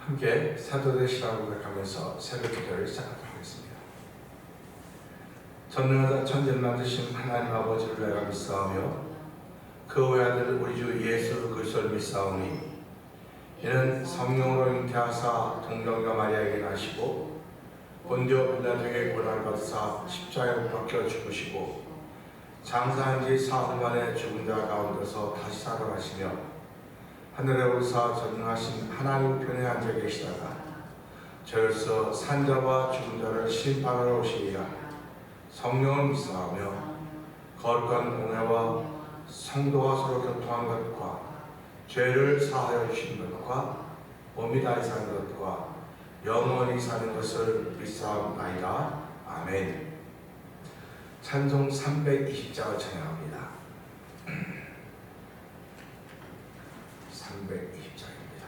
함께 사도들의 시간을 고백하면서 새벽 기도를 시작하도록 하겠습니다. 전능하다 천지를 만드신 하나님 아버지를 내가 믿사오며 그 외아들 우리 주 예수 그리스도를 믿사오니 이는 성령으로 잉태하사 동정녀 마리아에게 나시고 본디오 빌라도에게 고난을 받으사 십자가에 못 박혀 죽으시고 장사한 지 사흘 만에 죽은 자 가운데서 다시 살아나시며 하늘에 오르사 전능하신 하나님 편에 앉아 계시다가 저로서 산자와 죽은 자를 심판하러 오시리라. 성령을 믿사오며 거룩한 은혜와 성도와 서로 교통한 것과 죄를 사하여 주신 것과 몸이 다시 사는 것과 영원히 사는 것을 믿사옵나이다. 아멘. 찬송 320장을 찬양합니다. 320장입니다.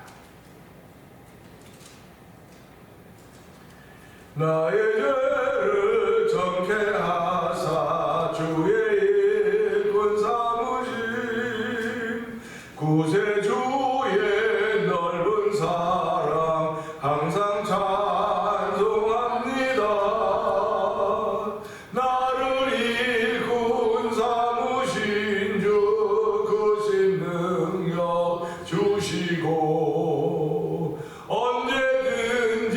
나의 죄를 정케 하사 주의 일꾼 삼으신 구세주의 넓은 사랑 항상 찬송합니다. 나를 일꾼 삼으신 주 크신 능력 주시고 언제든지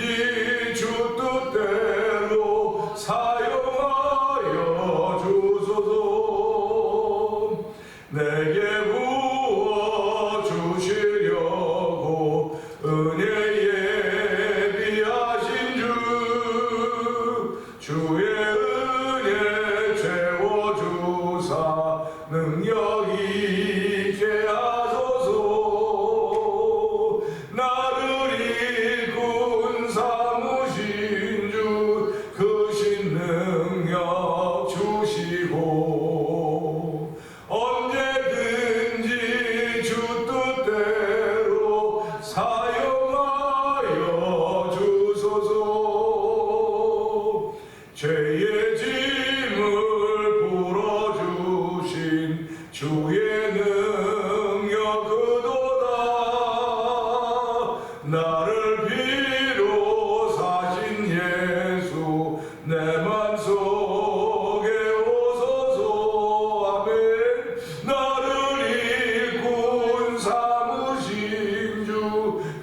주 뜻대로 사용하여 주소서. 내게 부어 주시려고 은혜 예비하신 주의 은혜 채워주사 능력 있게 하소서. 나를 일꾼 삼으신 주 크신 능력 주시고 언제든지 주 뜻대로 사용하여 주소서. 죄의 짐을 풀어주신 주의 능력 그도다. 나를 비로 사신 예수 내 맘속에 오소서. 아멘. 나를 일꾼 삼으신 주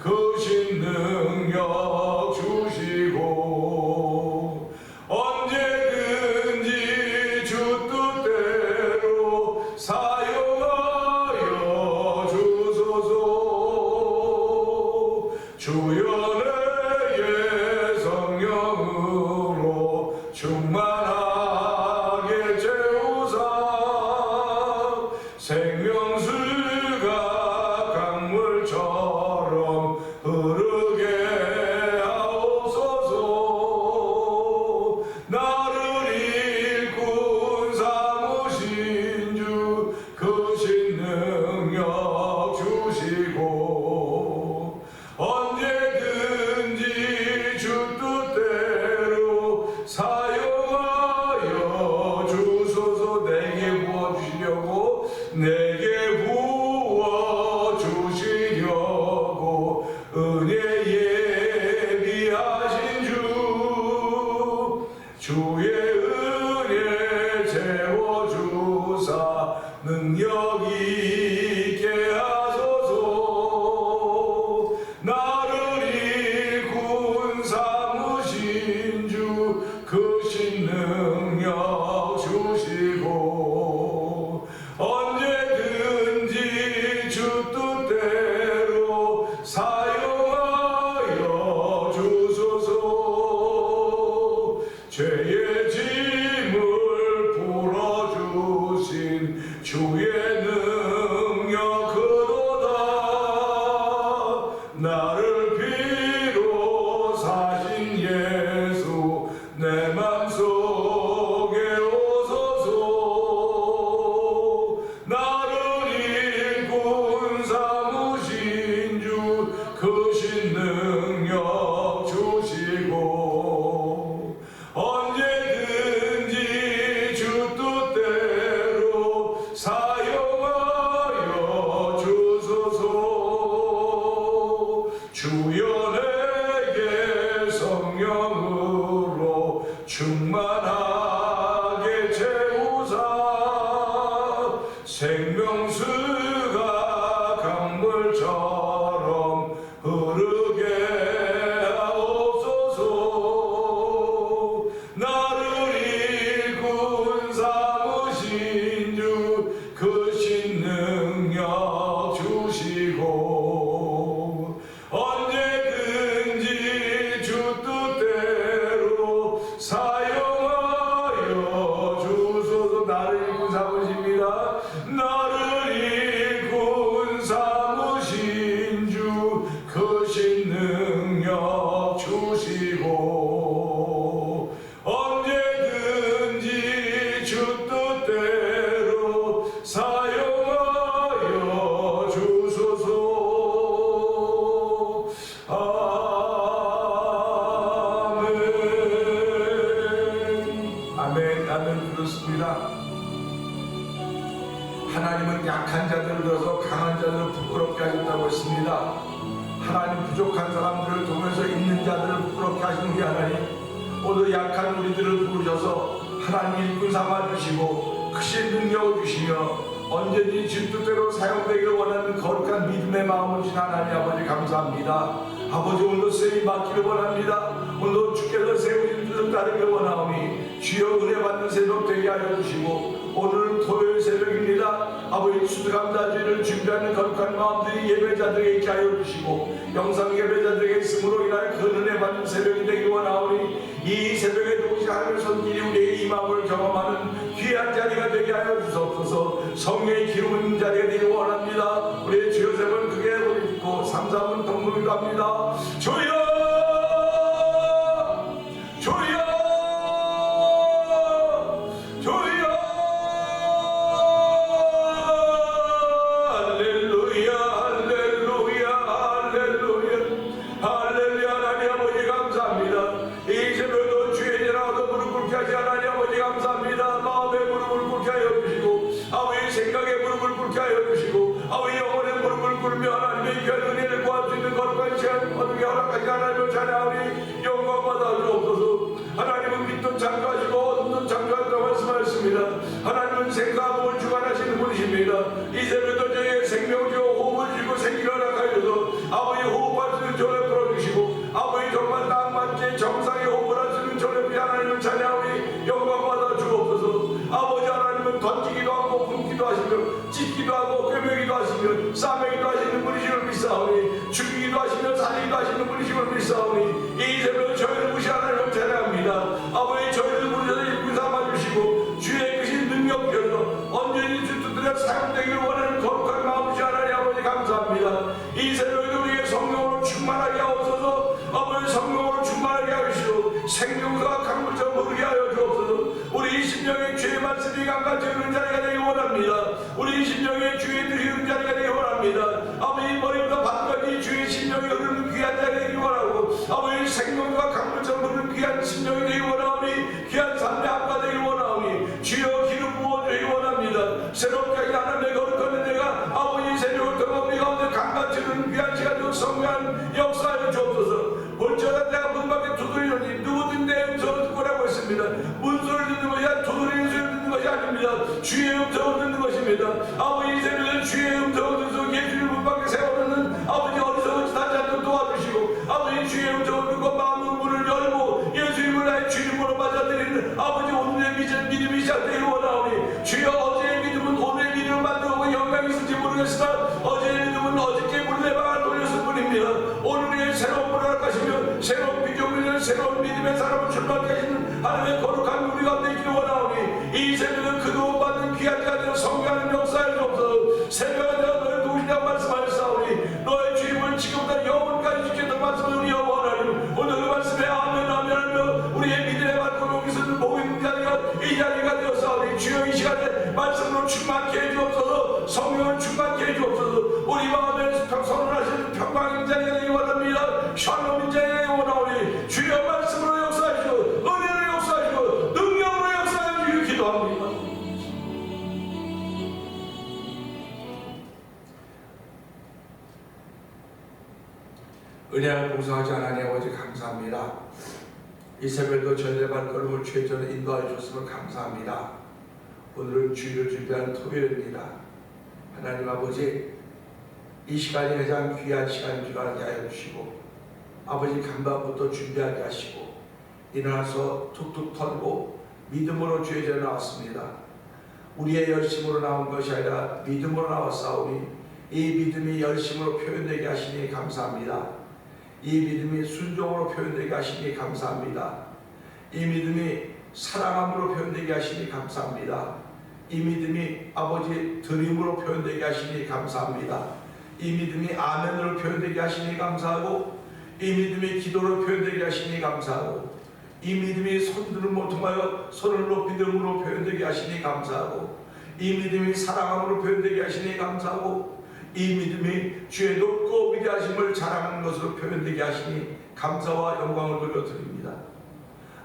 크신 능력 주시고 언제든지 주 뜻대로 사용하여 주소서. 주여 내게 성령으로 충만하게 채우사 생명수가 강물처럼 흐르게 하옵소서. 나를 일꾼 삼으신 주 크신 능력 주시고 언제든지 주 뜻대로 사용하여 주소서. 내게 부어주시려고 은혜 예비하신 주의 은혜 채워주사 능력 있게 하소서. 나를 일꾼 삼으신 주 크신 능력 주시고 언제든지 주 뜻대로 사용하여 주소서. 죄의 짐을 풀어주신 주의 능력 그도다. 나를 비로 사신 예수 내 맘속에 오소서. 나를 일꾼 삼으신 주 크신 능력 주시고 언제든지 주 뜻대로 사용하여 주소서. 주 주여 내게 성령으로 충만하게 채우사 생명수가 강물처럼 흐르게 하옵소서. 나를 일꾼 삼으신 주 크신 능력 주시고 언제든지 주 뜻대로 사용하여 주소서. 나를 일꾼 삼으십니다. 나를 일꾼 삼으신 주 크신 능력 주시고 언제든지 주 뜻대로 사용하여 주소서. 아멘. 아멘. 아멘. 그렇습니다. 하나님은 약한 자들을 들어서 강한 자들을 부끄럽게 하신다고 했습니다. 하나님 부족한 사람들을 통해서 있는 자들을 부끄럽게 하시는 우리 하나님, 오늘 약한 우리들을 부르셔서 하나님 일꾼 삼아주시고 크신 능력을 주시며 언제든지 주 뜻대로 사용되기를 원하는 거룩한 믿음의 마음을 주신 하나님 아버지 감사합니다. 아버지 오늘도 쓰임 받기를 원합니다. 오늘도 주께서 세우신 뜻을 따르기를 원하오니 주여 은혜 받는 새벽 되게 하여 주시고 오늘은 토요일 새벽입니다. 아버지 추수 감사주의를 준비하는 거룩한 마음들이 예배자들에게 있게 하여 주시고 영상 예배자들에게 있음으로 인하여 그 은혜 받는 새벽이 되기를 원하오니 이 새벽에 오신 하나님의 손길이 우리에게 이 마음을 경험하는 귀한 자리가 되게 하여 주옵소서. 성령의 기름은 자리가 되기를 원합니다. 우리의 주여 세번 크게 부르고 3, 4분 동물기도 합니다. 주여 주여 주여 할렐루야 할렐루야 할렐루야 할렐루야. 하나님 아버지 감사합니다. 이 새벽도 주의 전하고 무릎 꿇게 하시 하나님 아버지 감사합니다. 마음의 무릎을 꿇게 하여 주시고 아버지 생각의 무릎을 꿇게 하여 주시고 아버지 영혼의 무릎을 꿇으며 하나님의 귀한 은혜를 구할 수 있는 거룩한 시간 얻게 허락하시 하나님을 찬양하니 영광 받아 주옵소서. 하나님은 빛도 창조하시고 어둠도 창조하셨다고 말씀하셨습니다. 하나님은 생사함을 주관하시는 분이십니다. 이 새벽도 저희의 생명을 주고 호흡을 주고 생기를 허락하여서 아버지 호흡할 수 있는 조례 풀어주시고 아버지 정말 딱 맞게 정상의 호흡을 할 수 있는 조례 하나님을 찬양하니 영광 받아 주옵소서. 아버지 하나님은 던지기도 하고 굶기도 하시며 찢기도 하고 꿰매기도 하시며 싸매기도 하시는 분이심을 믿사오니 죽이기도 하시며 살리기도 하시는 분이심을 믿사오니 이 새벽 저희를 무시 하나님을 찬양합니다. 아버지 저희를 부르셔서 일꾼 삼아주시고 주의 크신 능력 주셔서 언제든지 주 뜻대로 사용되기를 원하는 거룩한 마음 주시 하나님 아버지 감사합니다. 이 새벽에도 우리의 성령으로 충만하게 하옵소서. 아버지 성령으로 충만하게 하시고 생명과 강물처럼 흐르게 하여 주옵소서. 우리 심령의 주의 말씀이 강같이 흐르는 자리가 되기 원합니다. 우리 심령의 주의 뜻이 흐르는 자리가 되기 원합니다. 아버지 머리부터 발까지 주의 심령이 흐르는 귀한 자리가 되기 원하고 아버지 생명과 강물처럼 흐르는 귀한 심령이 되기 원하오니 귀한 삶의 앞가 되기 원하오니 주여 기름 부어주기 원합니다. 새롭게 하신 하나님의 거룩한 은혜가 아버지 새벽을 통해 우리 가운데 강같이 흐르는 귀한 시간적 성령한 역사하여 주옵소서. 볼지어다 내가 문 밖에 두드리노니 누구든 내 음성을 듣고라고 했습니다. 문소리를 듣는 것이 아니라 두드리는 소리를 듣는 것이 아닙니다. 주의 음성을 듣는 것입니다. 아버지 이 새벽에 주의 음성을 듣고 예수를 문 밖에 세워놓는 아버지 어리석은 짓 하지 않도록 도와주시고 아버지 주의 음성을 듣고 마음의 문을 열고 예수님을 나의 주님으로 맞아들이는 아버지 오늘의 믿음이 시작되기를 원하오니 주여 어제의 믿음은 오늘의 믿음을 만들고 영광이 있을지 모르겠으나 어제의 믿음은 어저께 물레방아를 돌렸을 뿐입니다. 오늘의 새로운 문을 허락하시며 새로운 비전을 새로운 믿음의 사람을 출발하게 하시는 하나님의 거룩한 우리 가운데 있기를 원하오니 이 새벽은 그동안 받는 귀한 자들을 성교하는 역사에 없어서 새벽에 내가 너를 도우시라고 말씀하셨사오니 너의 주임을 지금부터 영원까지 지켰던 말씀을 우리 여호와 하나님 오늘 그 말씀에 아멘 아멘 하며 우리의 믿음의 발걸음 여기서 보고 있는 자리가 이 자리가 되었사오니 주여 이 시간에 말씀으로 충만케 해주옵소서. 성령을 충만케 해주옵소서. 우리 마음에 선언하시는 평강인 자리가 되기 원합니다. 샬롬인 자리가 되기 원하오니 주여 말씀으로 역사하시고 은혜로 역사하시고 능력으로 역사하시고 기도합니다. 은혜하고 나를 무서워하지 않으니 아버지 감사합니다. 이 새벽에도 저희의 발걸음을 주의 전에 인도하여 주셨음을 감사합니다. 오늘은 주일을 준비한 토요일입니다. 하나님 아버지, 이 시간이 가장 귀한 시간인 줄 알게 하여 주시고 아버지 간밤부터 준비하게 하시고 일어나서 툭툭 털고 믿음으로 주의 전에 나왔습니다. 우리의 열심으로 나온 것이 아니라 믿음으로 나왔사오니 이 믿음이 열심으로 표현되게 하시니 감사합니다. 이 믿음이 순종으로 표현되게 하시니 감사합니다. 이 믿음이 사랑함으로 표현되게 하시니 감사합니다. 이 믿음이 아버지 드림으로 표현되게 하시니 감사합니다. 이 믿음이 아멘으로 표현되게 하시니 감사하고 이 믿음이 기도로 표현되게 하시니 감사하고 이 믿음이 손들음을 통하여 손을 높이 들음으로 표현되게 하시니 감사하고 이 믿음이 사랑함으로 표현되게 하시니 감사하고 이 믿음이 주의 높고 위대하심을 자랑하는 것으로 표현되게 하시니 감사와 영광을 돌려드립니다.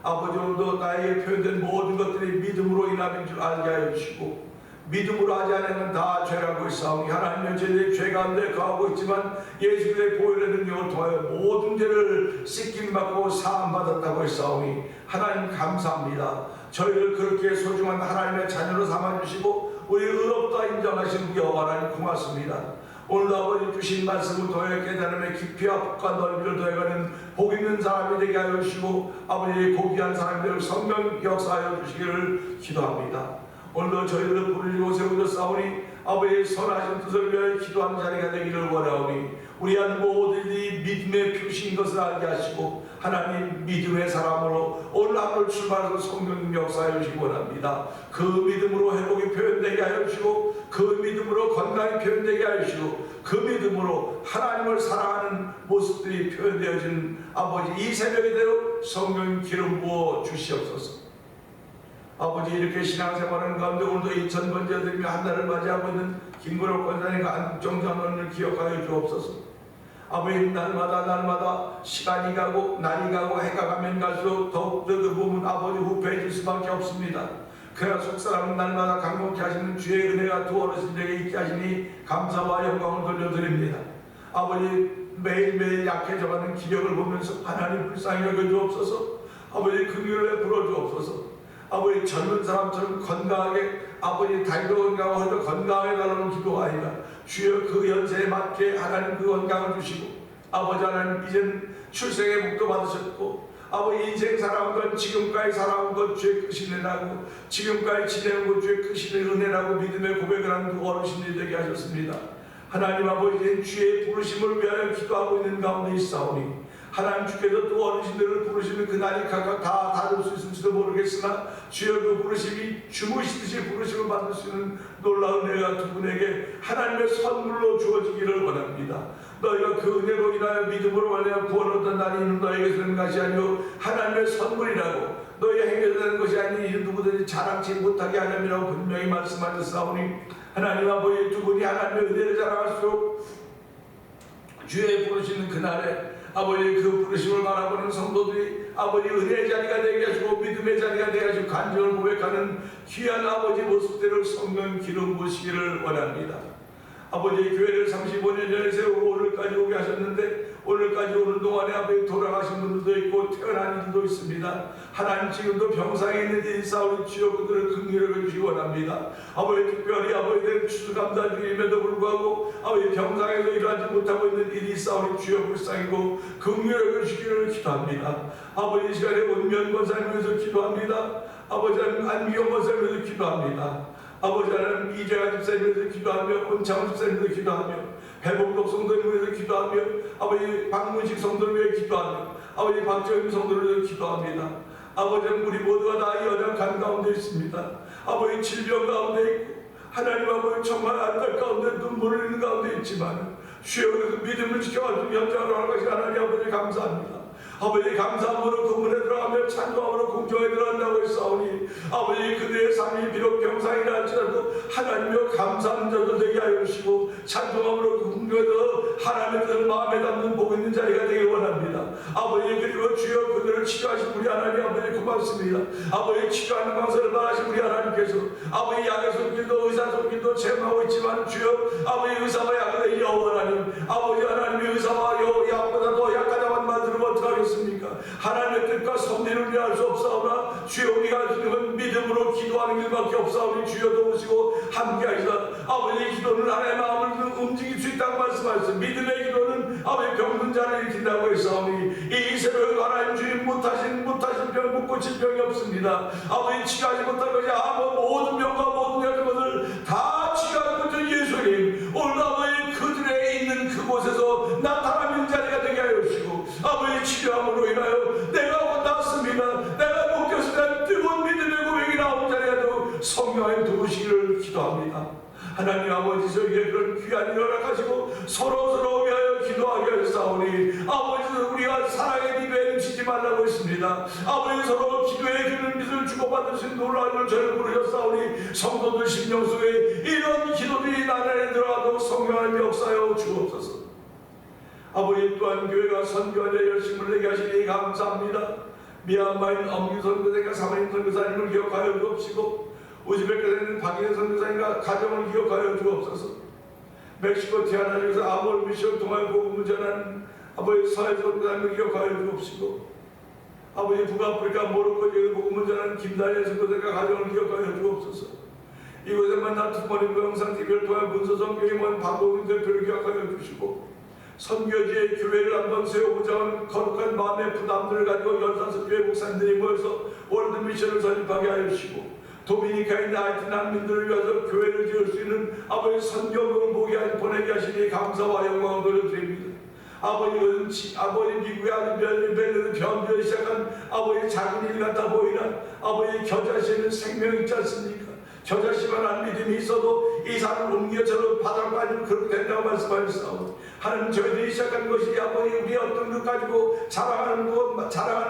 아버지, 오늘도 나에게 표현된 모든 것들이 믿음으로 인함인 줄 알게 하여 주시고 믿음으로 하지 않으면 다 죄라고 있사오니 하나님의 죄들이 죄 가운데 거하고 있지만 예수의 보혈의 능력을 통하여 모든 죄를 씻김 받고 사함 받았다고 했사오니 하나님 감사합니다. 저희를 그렇게 소중한 하나님의 자녀로 삼아주시고 우리 의롭다 인정하신 여호와 하나님 고맙습니다. 오늘도 아버지 주신 말씀을 통해 깨달음의 깊이와 폭과 넓이를 더해가는 복 있는 사람이 되게 하여 주시고 아버지 고귀한 사람들을 성령 역사하여 주시기를 기도합니다. 오늘도 저희들을 부르시고 세우셨사오니 아버지의 선하신 뜻을 위하여 기도하는 자리가 되기를 원하오니 우리 한 모든이 믿음의 표시인 것을 알게 하시고 하나님 믿음의 사람으로 오늘 하루를 출발해서 성령 역사해 주시기 원합니다. 그 믿음으로 회복이 표현되게 하여 주시고 그 믿음으로 건강이 표현되게 하여 주시고 그 믿음으로 하나님을 사랑하는 모습들이 표현되어지는 아버지 이 새벽에대로 성령 기름 부어 주시옵소서. 아버지, 이렇게 신앙생활하는 가운데 오늘도 2000번째 드리며 한 달을 맞이하고 있는 김구력 권사님과 안정전원을 기억하여 주옵소서. 아버지, 날마다 시간이 가고 날이 가고 해가 가면 갈수록 더욱더 그 부분 아버지 후패해질 수밖에 없습니다. 그러나 속사람은 날마다 강건케 하시는 주의 은혜가 두 어르신들에게 있게 하시니 감사와 영광을 돌려드립니다. 아버지, 매일매일 약해져가는 기력을 보면서 하나님 불쌍히 여겨주옵소서. 아버지, 긍휼을 베풀어 주옵소서. 아버지, 젊은 사람처럼 건강하게 아버지 다리도 건강하고 허리도 건강하게 달라는 기도하이다. 주여 그 연세에 맞게 하나님 그 건강을 주시고 아버지 하나님 이젠 출생의 복도 받으셨고 아버지 인생 살아온 건 지금까지 살아온 것 주의 크신 은혜라고 지금까지 지내온 것 주의 크신 은혜라고 믿음의 고백을 하는 그 어르신들이 되게 하셨습니다. 하나님 아버지, 주의 부르심을 위하여 기도하고 있는 가운데 있사오니 하나님 주께서 또 어르신들을 부르시는 그날이 각각 다 다를 수 있을지도 모르겠으나 주여 그 부르심이 주무시듯이 부르심을 받을 수 있는 놀라운 은혜가 두 분에게 하나님의 선물로 주어지기를 원합니다. 너희가 그 은혜로 인하여 믿음으로 말하여 구원 얻은 날이 있는 너에게 되는 것이 아니오 하나님의 선물이라고 너희 행위에 되는 것이 아니 누구든지 자랑치 못하게 하려니라고 분명히 말씀하셨사오니 하나님 아버지, 두 분이 하나님의 은혜를 자랑할수록 주의 부르시는 그날에 아버지 그 부르심을 바라보는 성도들이 아버지 은혜의 자리가 되게 하시고 믿음의 자리가 되게 하시고 간증을 고백하는 귀한 아버지 모습들을 성령 기름 부으시기를 원합니다. 아버지, 교회를 35년 전에 세우고 오늘까지 오게 하셨는데 오늘까지 오는 동안에 아버지 돌아가신 분들도 있고 태어난 이들도 있습니다. 하나님 지금도 병상에 있는 이 싸우는 주여 그들을 긍휼히 주시기 원합니다. 아버지, 특별히 아버지의 추수감사 중임에도 불구하고 아버지 병상에서 일하지 못하고 있는 일이 싸우는 주여 불쌍히고 긍휼히 주시기를 기도합니다. 아버지, 이 시간에 원면 권사님을 위해서 기도합니다. 아버지 하나님 안미영 권사님을 위해서 기도합니다. 아버지 하나님 이재가 집사님을 위해서 기도하며 온창원 집사님을 위해서 기도하며 배봉덕 성도를 위해서 기도하며 아버지 박문식 성도를 위해 기도하며 아버지 박정임 성도를 위해서 기도합니다. 아버지, 우리 모두가 다 연약한 가운데 있습니다. 아버지 질병 가운데 있고 하나님 아버지 정말 안달 가운데 눈물을 흘리는 가운데 있지만 주여 그 믿음을 지켜가지고 연장을 하는 것이 하나님 아버지 감사합니다. 아버지 감사함으로 그 문에 들어가며 찬송함으로 공정에 들어간다고 했사오니 아버지 그들의 삶이 비록 병상이라 할지라도 하나님여 감사하는 자도 되게 하여 주시고 찬송함으로 그 공정에 들어 하나님의 뜻을 마음에 담는 복 있는 자리가 되길 원합니다. 아버지, 그리고 주여 그들을 치료하신 우리 하나님 아버지 고맙습니다. 아버지, 치료하는 방법을 말하신 우리 하나님께서 아버지 약의 손길도 의사 손길도 체험하고 있지만 주여 아버지 의사와 약의 여호와 하나님 아버지 하나님의 의사와 약보다 더 약하다고 하겠습니까? 하나님의 뜻과 섭리를 위할 수 없사오나 주여 우리가 할 수 있는 건 믿음으로 기도하는 길밖에 없사오니 주여 도우시고 함께하시다. 아버지의 기도는 하나님의 마음을 움직일 수 있다고 말씀하셨습니다. 믿음의 기도는 아버지 병든 자를 일으킨다고 했사오니 이 새벽에 하나님 주님 못하신 병 못 고칠 병이 없습니다. 아버지 치료하지 못한 것이 모든 병과 모든 것을 다 치료하는 것은 예수님 오늘 아버지 그들에 있는 그곳에서 나타나는 자리가 되게 하여 주시고 아버지 치료함으로 인하여 내가 낫습니다. 내가 목격했을 뜨거운 믿음의 고백이 나오는 자리가 되고 성령의 도우시기를 기도합니다. 하나님 아버지 저에게 그런 귀한 일을 허락하시고 서로 위하여 기도하게 하사오니 아버지 우리가 사랑의 기도에 지지 말라고 했습니다. 아버지 서로 기도에 주는 빛을 주고받을 수 있는 놀라움을 저를 부르셨사오니 성도들 심령 속에 이런 기도들이 나날에 들어가도 성령의 역사여 주옵소서. 아버지 또한 교회가 선교하는 열심을 내게 하시니 감사합니다. 미얀마인 엄규 선교사님과 사모님 선교사님을 기억하여 주옵시고 우즈베크에 있는 박인혜 선교사님과 가정을 기억하여 주옵소서. 멕시코 티아나주에서 아몰 미션 통하여 복음을 전하는 아버지 서해 선교사님을 기억하여 주옵시고 아버지 북아프리카 모로코 지역에 복음을 전하는 김다니엘 선교사님과 가정을 기억하여 주옵소서. 이곳에 만난 투모님과 영상TV를 통해 문서성 교회원 박봉인 대표를 기억하여 주시고 선교지의 교회를 한번 세워보자는 거룩한 마음의 부담들을 가지고 15교회 목사님들이 모여서 월드미션을 설립하게 하여 주시고 도미니카인 하이티 난민들을 위해서 교회를 지을 수 있는 아버지 선교를 보내게 하시니 감사와 영광을 돌려드립니다. 아버지 미국의 아주 변변이 시작한 아버지 작은 일 같아 보이나 아버지 겨자씨에는 생명이 있지 않습니까? 겨자씨만한 믿음이 있어도 이 산을 옮겨 저로 바다로 빠지면 그렇게 된다고 말씀하셨사오니 하나님 저희들이 시작한 것이 아버지 우리 어떤 것 가지고 자랑할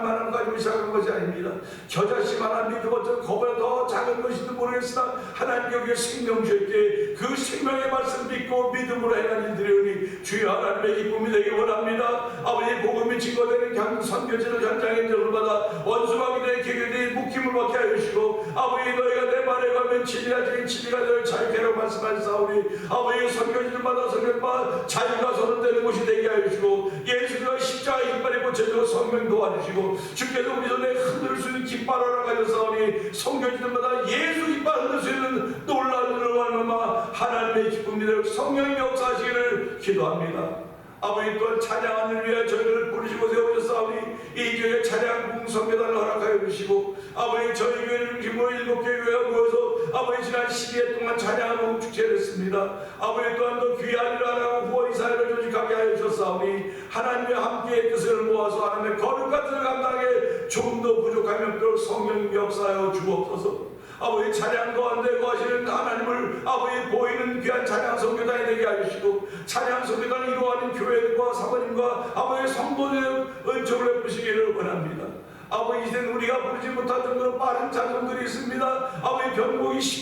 만한 것 가지고 시작한 것이 아닙니다. 겨자씨만한 믿음 어떤 그보다 더 작은 것인지 모르겠으나 하나님 여기에 생명 주셨기에 그 생명의 말씀 믿고 믿음으로 행한 일들이오니 주여 하나님의 기쁨이 되기 원합니다. 아버지 복음이 증거되는 선교지를 현장에 들어받아 원수마귀들의 계획들이 묶임을 받게 하여 주시고 아버지 너희가 내 말에 가면 진리가 너를 자유케라고 말씀하셨사오니 아버지 선교지들마다 선교받아 자유가 선언되는 곳이 되게 하여 주시고 예수가 십자가의 깃발에 꽂혀져 성령 도와주시고 주께서 우리 손에 흔들 수 있는 깃발을 허락하셨사오니 선교지들마다 예수 깃발 흔들 수 있는 놀라운 일을 하나마 하나님의 기쁨이 되고 성령의 역사하시기를 기도합니다. 아버지 또한 찬양하는 위하여 저희를 부르시고 세우셨사오니 이 교회 찬양 성교단을 허락하여 주시고 아버지 저희 교회를 중심으로 7개 교회가 모여서 아버지 지난 12회 동안 찬양하고 축제를 했습니다. 아버지 또한 더 귀한 일을 하라고 후원이사회를 조직하게 하여 주셨사오니 하나님의 함께의 뜻을 모아서 하나님의 거룩한 뜻을 감당하게 좀 더 부족함이 없도록 성령 역사하여 주옵소서. 아버지 찬양도 안 되고 하시는 하나님을 아버지 보이는 귀한 찬양 선교단이 되게 하시고 찬양 선교단을 이루어가는 교회들과 사모님과 아버지 성도들의 은총을 베푸시기를 원합니다. 아버지 이제는 우리가 부르지 못할 정도로 빠른 찬송들이 있습니다. 아버지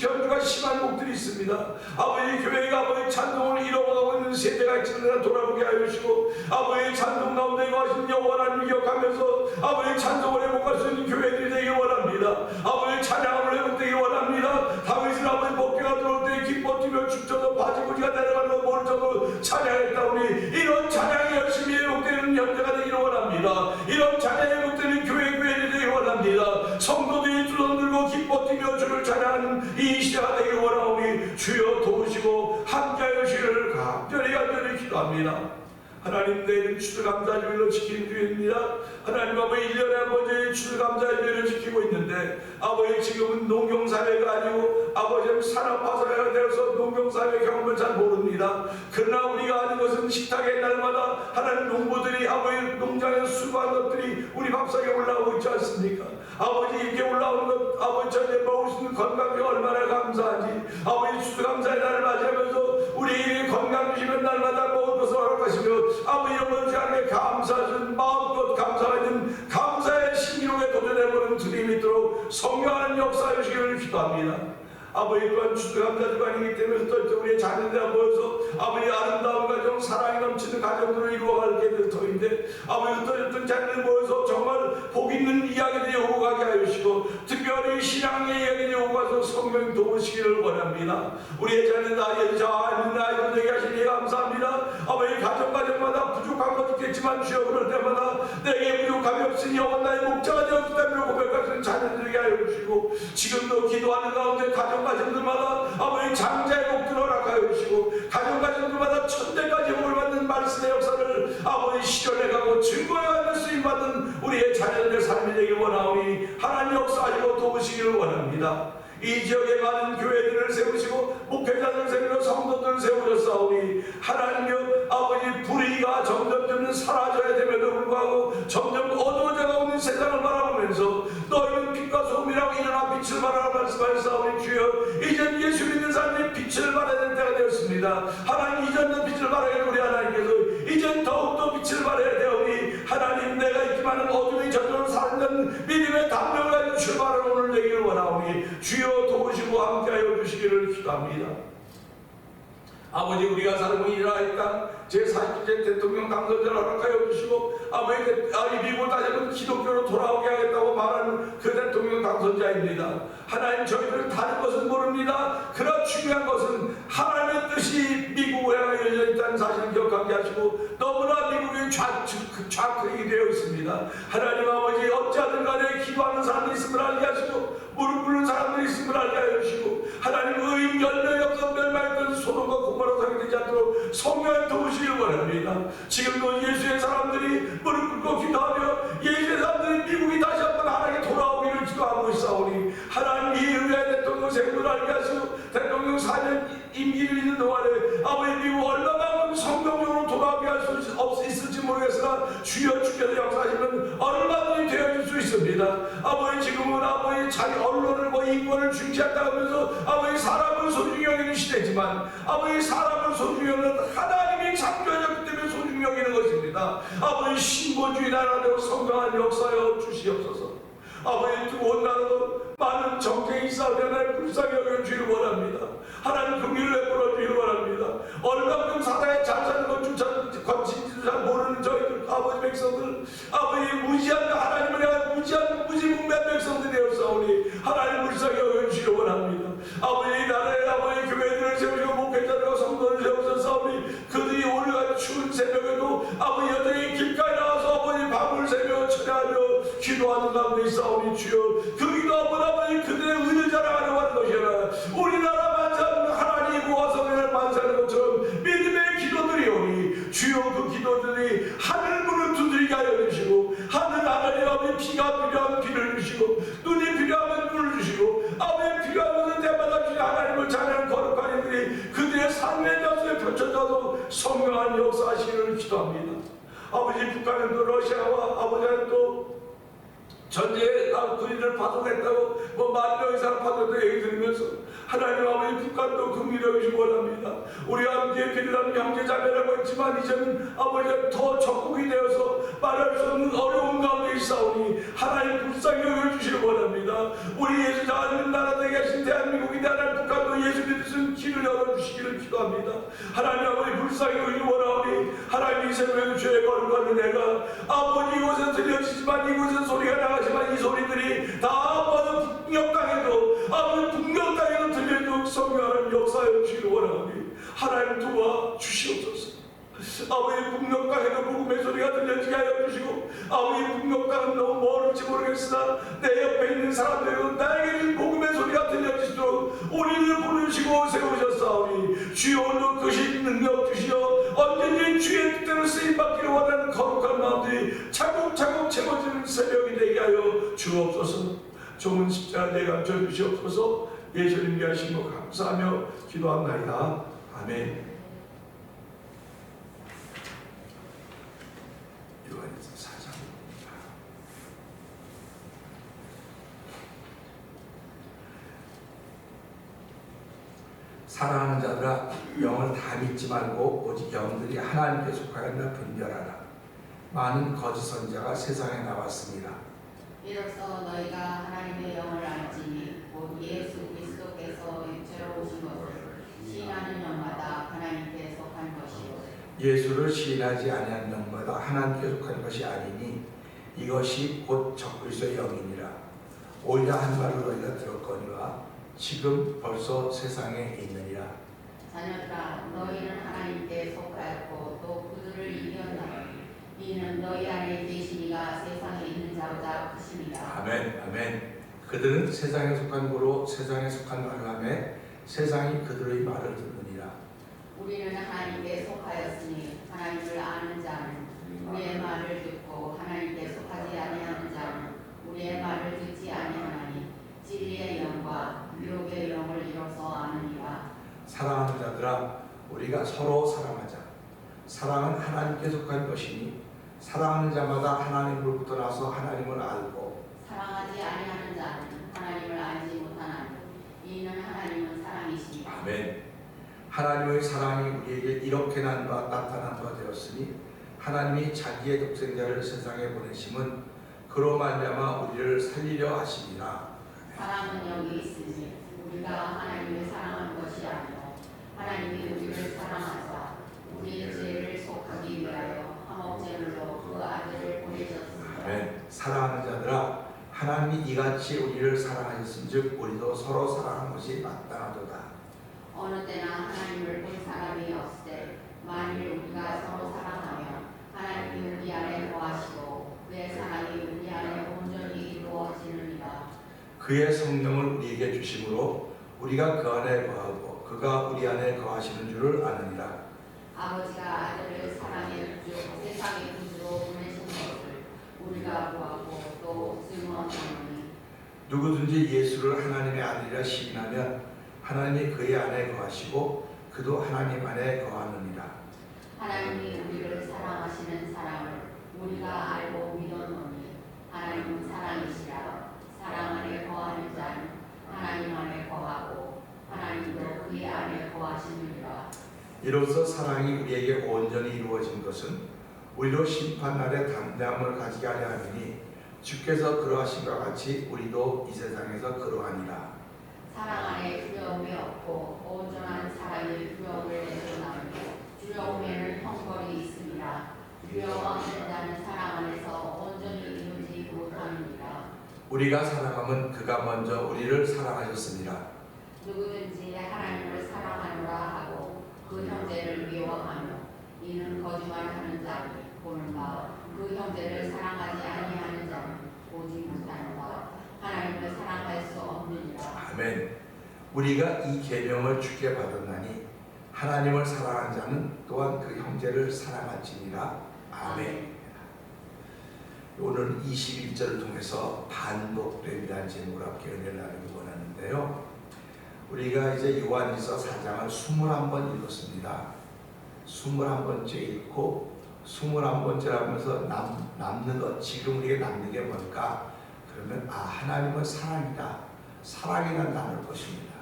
변주가 심한 곡들이 있습니다. 아버지 교회가 아버지 찬송을 이뤄가고 있는 세대가 있으나 돌아보게 하여 주시고 아버지 찬송 가운데 거하신 영원한 기억하면서 아버지 찬송을 회복할 수 있는 교회들이 되기 원합니다. 아버지 찬양을 회복되기 원합니다. 다윗은 아버지 목회가 들어올 때 기뻐 뛰며 춤춰서 바지구지가 내려가는 걸 모를 정도로 찬양했다오니 이런 찬양이 열심히 회복되는 현재가 되기를 원합니다. 이런 찬양이 회복되는 교회들이 되기 원합니다. 성도들이 두 손 들고 기뻐 뛰며 주를 찬양하는 이 시대가 되기 원하오니 주여 도우시고 함께하여 주시기를 간절히 기도합니다. 하나님 내일은 추수감사주일로 지키는 주입니다. 하나님 아버지 1년에 한 번씩 추수감사주일을 지키고 있는데 아버지 지금은 농경사회가 아니고 아버지 산업화사회가 되어서 농경사회 경험을 잘 모릅니다. 그러나 우리가 아는 것은 식탁에 날마다 하나님 농부들이 아버지 농장에서 수고한 것들이 우리 밥상에 올라오고 있지 않습니까? 아버지 이렇게 올라오는 것 아버지 저녁에 먹을 수 있는 건강이 얼마나 감사하지. 아버지 추수감사의 날을 맞이하면서 우리에게 건강 주시면 날마다 먹을 것을 허락하시며 아버지 영원히 하나님께 감사하는 마음껏 감사하는 감사의 신기록에 도전해보는 주님이 있도록 성령하는 역사해 주시기를 기도합니다. 아버지 또한 추수감사주간이기 때문에 또 우리의 자녀들과 모여서 아버지 아름다운 가정 사랑이 넘치는 가정들을 이루어가게 될 터인데 아버지 또 어떤 자녀들 모여서 정말 복 있는 이야기들이 오고 가게 하여 주시고 특별히 신앙의 이야기들이 오고 가서 성령 도우시기를 원합니다. 우리의 자녀들 아이들 되게 하시니 감사합니다. 아버지 가정마다 부족한 것도 있겠지만 주여 그럴 때마다 내게 부족함이 없으니 여호와 나의 목자가 되었다며 고백하시는 자녀들에게 하여 주시고, 지금도 기도하는 가운데 가정가정들마다 아버지 장자의 복들을 허락하여 주시고, 가정가정들마다 천대까지 복을 받는 말씀의 역사를 아버지 실현해가고 증거해가는 쓰임받는 우리의 자녀들의 삶이 되길 원하오니 하나님 역사하시고 도우시기를 원합니다. 이 지역에 많은 교회들을 세우시고 목회자들을 세우고 성도들을 세우셨사오니 하나님여 아버지 불의가 점점 사라져야 됨에도 불구하고 점점 어두워져가고 있는 세상을 바라보면서 너희는 빛과 소금이라고 일어나 빛을 발하라 말씀하셨사오니 주여, 이젠 예수 믿는 사람들이 빛을 발해야 될 때가 되었습니다. 하나님, 이전도 빛을 발하게 우리 하나님께서 이젠 더욱더 빛을 발해야 되오니 하나님, 내가 있기만은 어둠의 전도를 사는 믿음의 담력을 가지고 출발하는 오늘 되기를 원하오니 주여 도우시고 함께하여 주시기를 기도합니다. 아버지, 우리가 살고 일하는 땅 제49제 대통령 당선자를 허락하여 주시고 아버지 미국을 다시 한번 기독교로 돌아오게 하겠다고 말하는 그 대통령 당선자입니다. 하나님, 저희들은 다른 것은 모릅니다. 그러나 중요한 것은 하나님의 뜻이 미국에 열려 있다는 사실을 기억하게 하시고, 너무나 미국이 좌클릭이 되어 있습니다. 하나님 아버지, 어찌하든 간에 기도하는 사람들이 있음을 알게 하시고 무릎 꿇는 사람들이 있음을 알게 하여 주시고, 하나님 의인 열명이 없던 멸망했던 소돔과 고모라 상이 되지 않도록 성령을 도우시길 원합니다. 지금도 예수의 사람들이 무릎 꿇고 기도하며 예수의 사람들이 미국이 다시 한번 하나님께 돌아오기를 기도하고 있사오니 하나님, 이 의회 대통령 생물을 알게 하시고 대통령 4년 임기를 있는 동안에 아버지 미국 얼마만큼 성경적으로 돌아오게 할 수 있을지 모르겠으나 주여, 주께서 역사하시면 얼마든지 되어질 수 있습니다. 아버지, 지금은 아버지 자기 언론을 인권을 중시한다 하면서 아버지 사람을 소중히 여기는 시대지만 아버지 사람을 소중히 여기는 하나님이 창조하셨기 때문에 소중히 여기는 것입니다. 아버지, 신본주의 나라대로 성강한 역사여 주시옵소서. 아버지, 뜨거운 나라도 많은 정쟁이 싸우며 하나님 불쌍히 여겨주기를 원합니다. 하나님 긍휼을 베풀어 주기를 원합니다. 얼마큼 사랑에 잘 사는 것조차 거친지도 잘 모르는 저희들 아버지 백성들, 아버지 무지한 하나님을 향한 무지문맹 백성들이 되었사오니 하나님 불쌍히 여겨주기를 원합니다. 아버지, 나라의 아버지 교회들을 세우시고 목회자들과 성도를 세우셨사오니 그들이 오늘같이 추운 새벽에도 아버지 여전히 길가에 나와서 아버지 밤을 새며 찬양하며 기도하는 가운데 있사오니 주여, 그 기도하면 아버지 그들의 은혜 자랑하려고 하는 것이 아니라 우리나라 만사하는 하나님 모아서 만사하는 것처럼 믿음의 기도들이 오니 주여, 그 기도들이 하늘 문을 두드리게 하여 주시고 하늘 하나님 아버지 피가 필요하면 피를 주시고 눈이 필요하면 눈을 주시고 아버지 필요한 것은 때마다 주신 하나님을 찬양하는 거룩한 이들이 그들의 삶의 자세에 펼쳐져도 성령한 역사하시기를 기도합니다. 아버지, 북한은 또 러시아와 아버지는 또 전쟁에 군인을 파송했다고 만 명의 사람 파송했다고 얘기 들으면서 하나님 아버지, 북한도 긍휼히 여기시기 원합니다. 우리와 함께 필요한 형제자매라고 했지만 이제는 아버지가 더 적국이 되어서 말할 수 없는 어려운 가운데 있사오니 하나님 불쌍히 여겨주시기 원합니다. 우리 예수자 하나님 나라에 계신 대한민국인데 하나님 북한도 예수 믿을 수 있는 길을 열어주시기를 기도합니다. 하나님 아버지, 불쌍히 여기기 원하오니 하나님 이 새벽에 주의 거룩한 은혜가 아버지 이곳에서 들려지지만 이곳에서 소리가 나가지만 이 소리들이 다 모두 북녘 땅에도 아버지 북녘 땅에도 들려주고 성령하는 역사에 주시기 원하오니 하나님 도와 주시옵소서. 아버지, 북녘 땅에도 복음의 소리가 들려지게 하여 주시고 아버지, 북녘 땅은 너무 멀을지 모르겠으나 내 옆에 있는 사람들도 나에게 복음의 소리가 들려지도록 우리를 부르시고 세우셨사오니 주여, 오늘도 그신 능력 주시어 언제든지 주의 뜻대로 쓰임받기를 원하는 거룩한 마음들이 차곡차곡 채워지는 새벽이 되게 하여 주옵소서. 좋은 십자가 내가 주시옵소서. 예수님께 하신 것 감사하며 기도합나이다. 아멘. 요한일서 4장입니다. 사랑하는 자들아, 영을 다 믿지 말고 오직 영들이 하나님께 속하였나 분별하라. 많은 거짓 선지자가 세상에 나왔습니다. 이로써 너희가 하나님의 영을 알지니 곧 예수 그리스도께서 육체로 오신 것을 시인하는 영마다 하나님께 속한 것이요, 예수를 시인하지 아니한 영마다 하나님께 속한 것이 아니니 이것이 곧 적그리스도의 영이니라. 오히려 한 말로 너희가 들었거니와 지금 벌써 세상에 있느니라. 자녀들아, 너희는 하나님께 속하였고 또 그들을 이겼나니 이는 너희 안에 계시니가 아멘. 아멘. 그들은 세상에 속한 고로 세상에 속한 말을 하며 세상이 그들의 말을 듣느니라. 우리는 하나님께 속하였으니 하나님을 아는 자는 우리의 말을 듣고 하나님께 속하지 아니하는 자는 우리의 말을 듣지 아니하나니 진리의 영과 유혹의 영을 이로써 아느니라. 사랑하는 자들아, 우리가 서로 사랑하자. 사랑은 하나님께 속한 것이니 사랑하는 자마다 하나님으로부터 나서 하나님을 알고 사랑하지 아니하는 자는 하나님을 알지 못하나니 이는 하나님은 사랑이시니라. 아멘. 하나님의 사랑이 우리에게 이렇게 나타난 바 되었으니 하나님이 자기의 독생자를 세상에 보내심은 그로 말미암아 우리를 살리려 하심이라. 사랑은 여기 있으니 우리가 하나님을 사랑하는 것이 아니요 하나님이 우리를 사랑하사 우리의 죄를 속하기 위하여 화목제물로 그 아들을 보내셨습니다. 아멘. 사랑하는 자들아, 하나님이 이같이 우리를 사랑하셨은즉 우리도 서로 사랑하는 것이 마땅하도다. 어느 때나 하나님을 본 사람이 없을 때 만일 우리가 서로 사랑하며 하나님이 우리 안에 거하시고 그의 사랑이 우리 안에 온전히 이루어지느니라. 그의 성령을 우리에게 주심으로 우리가 그 안에 거하고 그가 우리 안에 거하시는 줄을 아느니라. 아버지가 아들을 사랑의 주 세상의 구주로 보내신 것을 우리가 보았고 또 증언하노니 누구든지 예수를 하나님의 아들이라 시인하면 하나님이 그의 안에 거하시고 그도 하나님 안에 거하느니라. 하나님이 우리를 사랑하시는 사랑을 우리가 알고 믿었노니 하나님은 사랑이시라. 사랑 안에 거하는 자는 하나님 안에 거하고 하나님도 그의 안에 거하시느니라. 이로써 사랑이 우리에게 온전히 이루어진 것은 우리로 심판날에 담대함을 가지게 하려 하느니 주께서 그러하신 것 같이 우리도 이 세상에서 그러하니라. 사랑 안에 두려움이 없고 온전한 사랑이 두려움을 내려나오며 두려움에는 형벌이 있습니다. 두려워하는 자는 사랑 안에서 온전히 이루지 못하느니라. 우리가 사랑하면 그가 먼저 우리를 사랑하셨습니다. 누구든지 하나님을 사랑하노라 하고 그 형제를 미워하며 이는 거짓말하는 자니 보는 바 그 형제를 사랑하지 아니하는 자는 보지 못하노라. 하나님을 사랑할 수 없느니라. 아멘. 우리가 이 계명을 주께 받았나니 하나님을 사랑하는 자는 또한 그 형제를 사랑할지니라. 아멘. 오늘 21절을 통해서 반복됨이라는 제목으로 함께 은혜를 나누기 원하는데요. 우리가 이제 요한일서 4장을 21번 읽었습니다. 21번째 읽고 21번째 하면서 남는 것, 지금 우리에게 남는 게 뭘까? 그러면 하나님은 사랑이다. 사랑이라는 단어를 것입니다.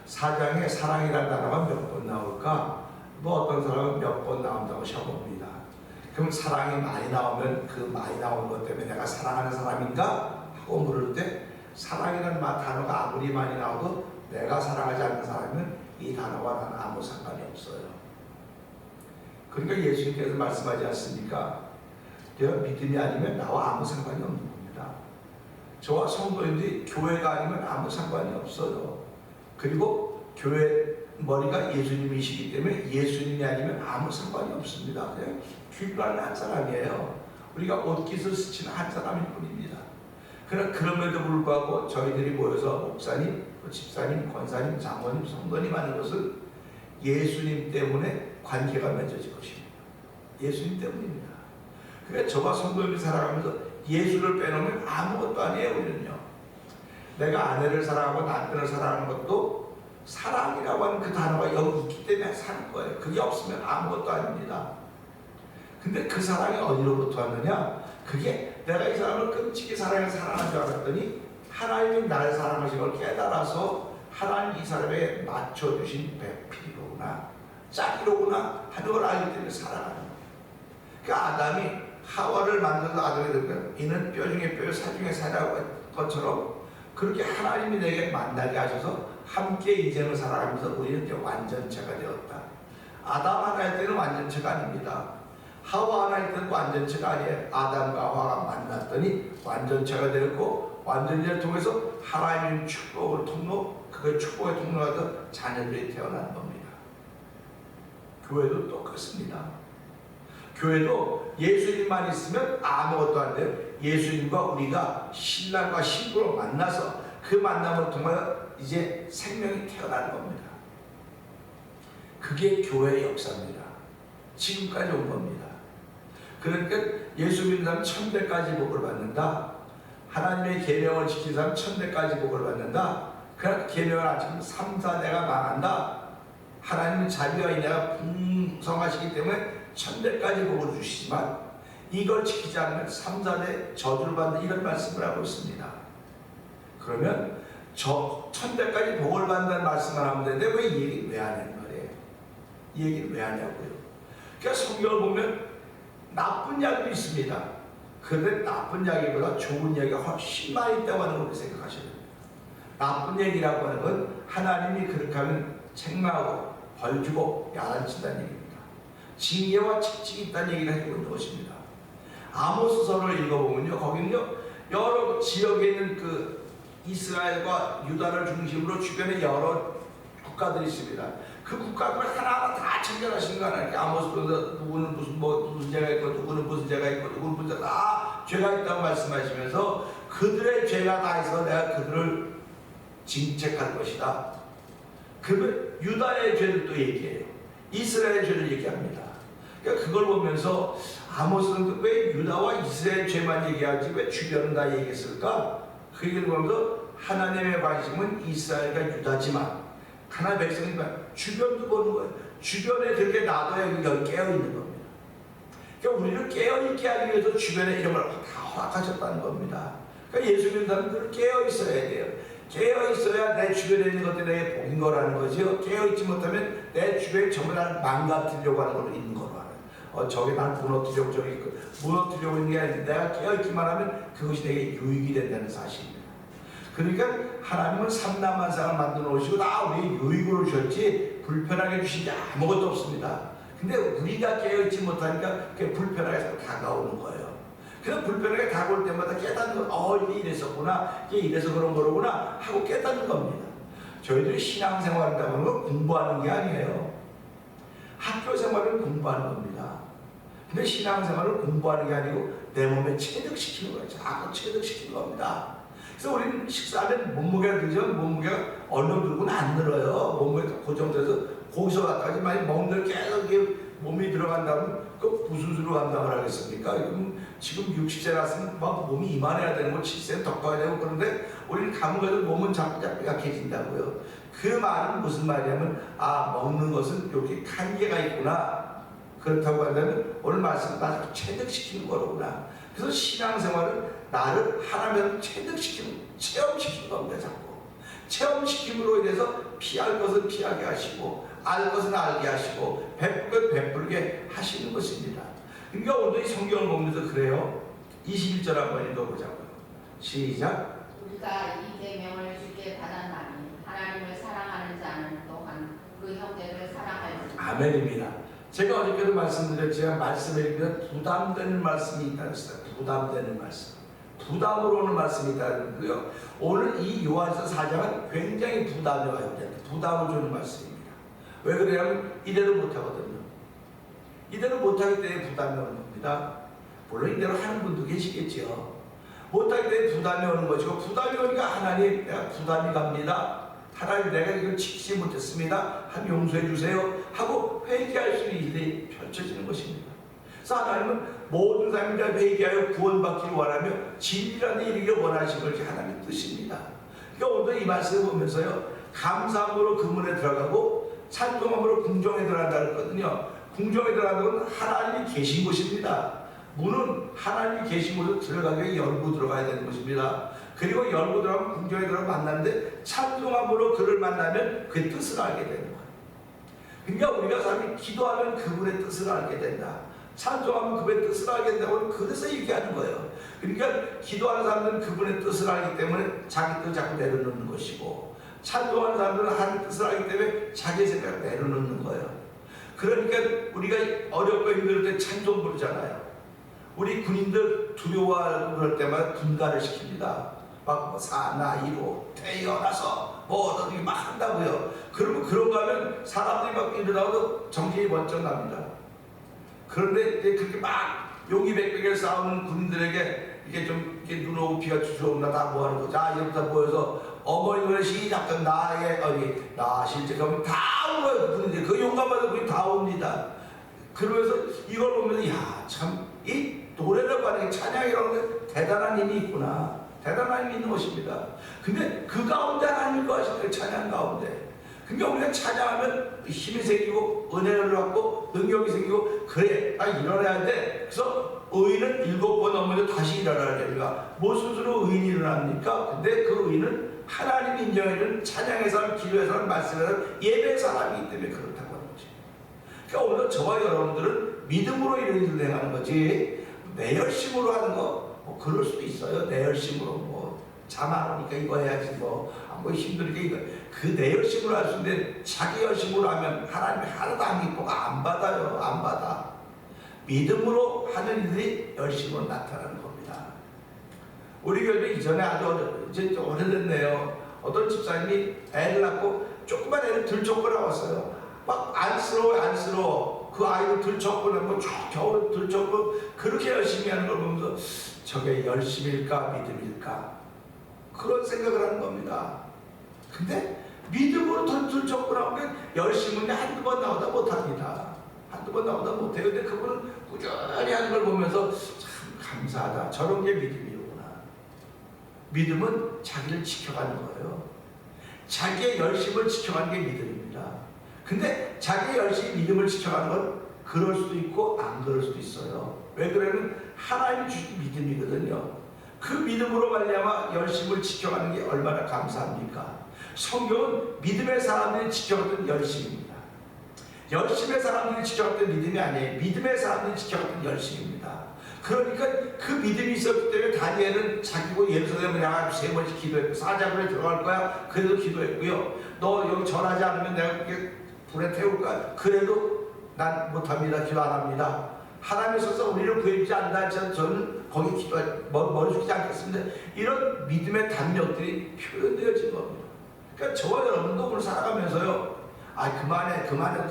4장에 사랑이라는 단어가 몇 번 나올까? 뭐 어떤 사람은 몇 번 나온다고 시험봅니다. 그럼 사랑이 많이 나오면 그 많이 나오는 것 때문에 내가 사랑하는 사람인가? 하고 물을 때 사랑이라는 단어가 아무리 많이 나와도 내가 사랑하지 않는 사람은 이 단어와 나는 아무 상관이 없어요. 그러니까 예수님께서 말씀하지 않습니까? 내가 믿음이 아니면 나와 아무 상관이 없는 겁니다. 저와 성도인들이 교회가 아니면 아무 상관이 없어요. 그리고 교회 머리가 예수님이시기 때문에 예수님이 아니면 아무 상관이 없습니다. 그냥 귀가는 한 사람이에요. 우리가 옷깃을 스치는 한 사람일 뿐입니다. 그러나 그럼에도 불구하고 저희들이 모여서 목사님, 집사님, 권사님, 장로님, 성도님 하는 것은 예수님 때문에 관계가 맺어질 것입니다. 예수님 때문입니다. 그러니까 저와 성도님이 살아가면서 예수를 빼놓으면 아무것도 아니에요. 우리는요. 내가 아내를 사랑하고 남편을 사랑하는 것도 사랑이라고 하는 그 단어가 여기 있기 때문에 사는 거예요. 그게 없으면 아무것도 아닙니다. 근데 그 사랑이 어디로부터 왔느냐? 그게 내가 이 사람을 끔찍이 사랑해서 사랑한 줄 알았더니 하나님이 나를 사랑하신 걸 깨달아서 하나님 이 사람에게 맞춰주신 배필이로구나, 짝이로구나 하는 걸 알기 때문에 사랑하는 거예요. 그러니까 아담이 하와를 만들어서 아담이 되면 이는 뼈 중에 뼈, 살 중에 살이라고 것처럼 그렇게 하나님이 내게 만나게 하셔서 함께 인생을 살아가면서 우리는 이제 완전체가 되었다. 아담 하나일 때는 완전체가 아닙니다. 하와 하나일 때는 완전체가 아니에요. 아담과 하와가 만났더니 완전체가 되었고 완전체를 통해서 하나님의 축복을 통로, 그의 축복의 통로가 더 자녀들이 태어난 겁니다. 교회도 똑같습니다. 교회도 예수님만 있으면 아무것도 안 돼요. 예수님과 우리가 신랑과 신부로 만나서 그 만남을 통해 이제 생명이 태어나는 겁니다. 그게 교회의 역사입니다. 지금까지 온 겁니다. 그러니까 예수 믿는 사람 1000배까지 복을 받는다. 하나님의 계명을 지킨 사람 1000배까지 복을 받는다. 그러나 계명을 안 지키면 3, 4대가 망한다. 하나님은 자비와 인애가 풍성하시기 때문에 1000배까지 복을 주시지만 이걸 지키지 않으면 3, 4대 저주를 받는 이런 말씀을 하고 있습니다. 그러면 1000배까지 복을 받는다는 말씀을 하면 되는데 왜 이 얘기를 왜 하냐는 말이에요. 이 얘기를 왜 하냐고요. 그러니까 성경을 보면 나쁜 약도 있습니다. 그런데 나쁜 약이보다 좋은 약이 훨씬 많이 있다고 하는 걸 생각하셔야 됩니다. 나쁜 얘기라고 하는 건 하나님이 그렇게 하면 책망하고 벌주고 야단친다는 얘기입니다. 징계와 책찍이 있다는 얘기를 해주고 있는 것입니다. 아모스서를 읽어보면요, 거기는요 여러 지역에 있는 그 이스라엘과 유다를 중심으로 주변에 여러 국가들이 있습니다. 그 국가들을 하나하나 다 챙겨가시는 거 아니에요. 아모스서에서 누구는 무슨 죄가 있고 누구는 무슨 죄가 있고 누구는 무슨 죄가 다 죄가 있다고 말씀하시면서 그들의 죄가 다 있어 내가 그들을 징책할 것이다. 그러면 유다의 죄를 또 얘기해요. 이스라엘의 죄를 얘기합니다. 그러니까 그걸 보면서 아모스는 왜 유다와 이스라엘 죄만 얘기하지 왜 주변은 다 얘기했을까? 그 얘기를 보면서 하나님의 관심은 이스라엘과 유다지만 하나님의 백성이지만 주변도 보는 거예요. 주변에 그렇게 놔둬야 여기 깨어있는 겁니다. 그러니까 우리를 깨어있게 하기 위해서 주변에 이런 걸 다 허락하셨다는 겁니다. 그러니까 예수 믿는 사람들은 깨어있어야 돼요. 깨어있어야 내 주변에 있는 것들이 내게 복인 거라는 거죠. 깨어있지 못하면 내 주변에 전부 다 망가뜨리려고 하는 걸로 있는 거로 하는. 저게 난 무너뜨리려고 저기 있고 무너뜨리려고 있는 게 아니라 내가 깨어있기만 하면 그것이 내게 유익이 된다는 사실입니다. 그러니까 하나님은 삼남만상을 만들어 놓으시고 다 우리 유익으로 주셨지 불편하게 주신 게 아무것도 없습니다. 근데 우리가 깨어있지 못하니까 그게 불편하게 다가오는 거예요. 그래서 불편하게 다가올 때마다 깨닫는 거, 이게 이랬었구나, 이게 이래서 그런 거로구나 하고 깨닫는 겁니다. 저희들이 신앙생활한다고 하는 건 공부하는 게 아니에요. 학교 생활은 공부하는 겁니다. 근데 신앙생활은 공부하는 게 아니고 내 몸에 체득시키는 거예요. 자꾸 체득시키는 겁니다. 그래서 우리는 식사하면 몸무게가 들지만 몸무게가 얼른 들고는 안 늘어요. 몸무게가 고정돼서 거기서 갔다가 많이 먹는 데 계속 몸이 들어간다면 그 무슨 수로 간다고 하겠습니까? 지금 60세 났으면 막 몸이 이만해야 되는 거 70세 더 커야 되고 그런데 우리는 가면서 몸은 자꾸 약해진다고요. 그 말은 무슨 말이냐면 먹는 것은 여기 한계가 있구나. 그렇다고 한다면 오늘 말씀은 나를 체득시키는 거로구나. 그래서 신앙생활은 나를 하나님을 체득시키는, 체험시키는 겁니다. 자꾸 체험시킴으로 인해서 피할 것은 피하게 하시고 알 것은 알게 하시고 베풀 것 베풀게 하시는 것입니다. 그러니까 오늘 이 성경을 보면서 그래요. 21절 한번 읽어보자고요. 시작. 우리가 이 계명을 주께 받았나니 하나님을 사랑하는 자는 또한 그 형제를 사랑할지. 아멘입니다. 제가 어저께도 말씀드렸지만 말씀에 읽으면 부담되는 말씀이 있다는 것입니다. 부담되는 말씀. 부담으로 오는 말씀이 있다는 거고요. 오늘 이 요한서 4장은 굉장히 부담이 와요. 부담을 주는 말씀입니다. 왜 그러냐면 이대로 못하거든요. 이대로 못하기 때문에 부담이 오는 겁니다. 물론 이대로 하는 분도 계시겠죠. 못하기 때문에 부담이 오는 것이고 부담이 오니까 하나님 내가 부담이 갑니다. 하나님 내가 이걸 지키지 못했습니다. 한 용서해 주세요 하고 회개할 수 있는 일이 펼쳐지는 것입니다. 그래서 하나님은 모든 사람이 다 회개하여 구원받기를 원하며 진리라는 이르기를 원하시는 것이 하나님의 뜻입니다. 그러니까 오늘 이 말씀을 보면서요 감사함으로 그 문에 들어가고 찬송함으로 궁정에 들어간다 그랬거든요. 궁정에 들어가는 건 하나님이 계신 곳입니다. 문은 하나님이 계신 곳으로 들어가기 위해 열고 들어가야 되는 것입니다. 그리고 열고 들어가면 궁정에 들어가 만나는데 찬송함으로 그를 만나면 그의 뜻을 알게 되는 거예요. 그러니까 우리가 사람이 기도하면 그분의 뜻을 알게 된다. 찬송하면 그분의 뜻을 알게 된다고 그래서 얘기하는 거예요. 그러니까 기도하는 사람들은 그분의 뜻을 알기 때문에 자기 뜻을 자꾸 내려놓는 것이고 찬송하는 사람들은 하나님의 뜻을 알기 때문에 자기 생각을 내려놓는 거예요. 그러니까 우리가 어렵고 힘들 때 찬송 부르잖아요. 우리 군인들 두려워하고 그럴 때마다 분가를 시킵니다. 막 사나이로 태어나서 뭐 어떻게 막 한다고요. 그러면 그런가 하면 사람들이 막 일어나도 정신이 번쩍 납니다. 그런데 이제 그렇게 막 용기백백에 싸우는 군인들에게 이게 좀 이렇게 눈 오고 비가 주저온다 다 뭐하는 거죠? 자 이러다 모여서 어머니 노래 시작한 나의 어리 나 실제 그러면 다 울어요. 군인들 그 용감한 군이 다 옵니다. 그러면서 이걸 보면서 야 참 이 노래라고 하는 게 찬양이라는 게 대단한 힘이 있구나. 대단한 힘이 있는 것입니다. 근데 그 가운데 하나님을 거하시는 찬양 가운데. 그러니까 우리가 찬양하면 힘이 생기고 은혜를 받고 능력이 생기고 그래 나 일어나야 돼. 그래서 의인은 7번 넘어도 다시 일어나야 됩니다. 무슨 수로 의인이 일어납니까? 근데 그 의인은 하나님이 인정해주는 찬양의 사람, 기도의 사람, 말씀의 사람, 예배의 사람이기 때문에 그렇다고 하는 거지. 그러니까 오늘 저와 여러분들은 믿음으로 이런 일을 행하는 거지 내 열심으로 하는 거 뭐 그럴 수도 있어요. 내 열심으로 뭐 잠 안 오니까 이거 해야지 뭐 힘드니까 이거 그 내 열심으로 할 수 있는데 자기 열심으로 하면 하나님이 하나도 안 기뻐가 안 받아요. 안 받아. 믿음으로 하는 일들이 열심으로 나타나는 겁니다. 우리 교회 이전에 아주 이제 오래됐네요. 어떤 집사님이 애를 낳고 조그만 애를 들쫓고 나왔어요. 막 안쓰러워. 그 아이를 들쫓고 나고 겨우 들쫓고 그렇게 열심히 하는 걸 보면서 저게 열심일까 믿음일까 그런 생각을 하는 겁니다. 근데 믿음으로 들쫓고 나오면 열심은 한두 번 나오다 못합니다. 한두 번 나오다 못해요. 근데 그분은 꾸준히 하는 걸 보면서 참 감사하다. 저런 게 믿음이구나. 믿음은 자기를 지켜가는 거예요. 자기의 열심을 지켜가는 게 믿음입니다. 근데 자기의 열심히 믿음을 지켜가는 건 그럴 수도 있고 안 그럴 수도 있어요. 왜 그러냐면 하나님이 주신 믿음이거든요. 그 믿음으로 말미암아 열심을 지켜가는 게 얼마나 감사합니까? 성경은 믿음의 사람들이 지켜갔던 열심입니다. 열심의 사람들이 지켜갔던 믿음이 아니에요. 믿음의 사람들이 지켜갔던 열심입니다. 그러니까 그 믿음이 있었기 때문에 다니엘은 자기고 예루살렘을 향하여 3번씩 기도했고 사자굴에 들어갈 거야. 그래도 기도했고요. 너 여기 전하지 않으면 내가 그렇게 불에 태울까? 그래도 난 못합니다. 기도 안 합니다. 하나님이 있어서 우리를 구해주지 않는다 하지만 저는 거기 머리 숙이지 않겠습니다. 이런 믿음의 담력들이 표현되어진 겁니다. 그러니까 저와 여러분도 오늘 살아가면서요. 그만해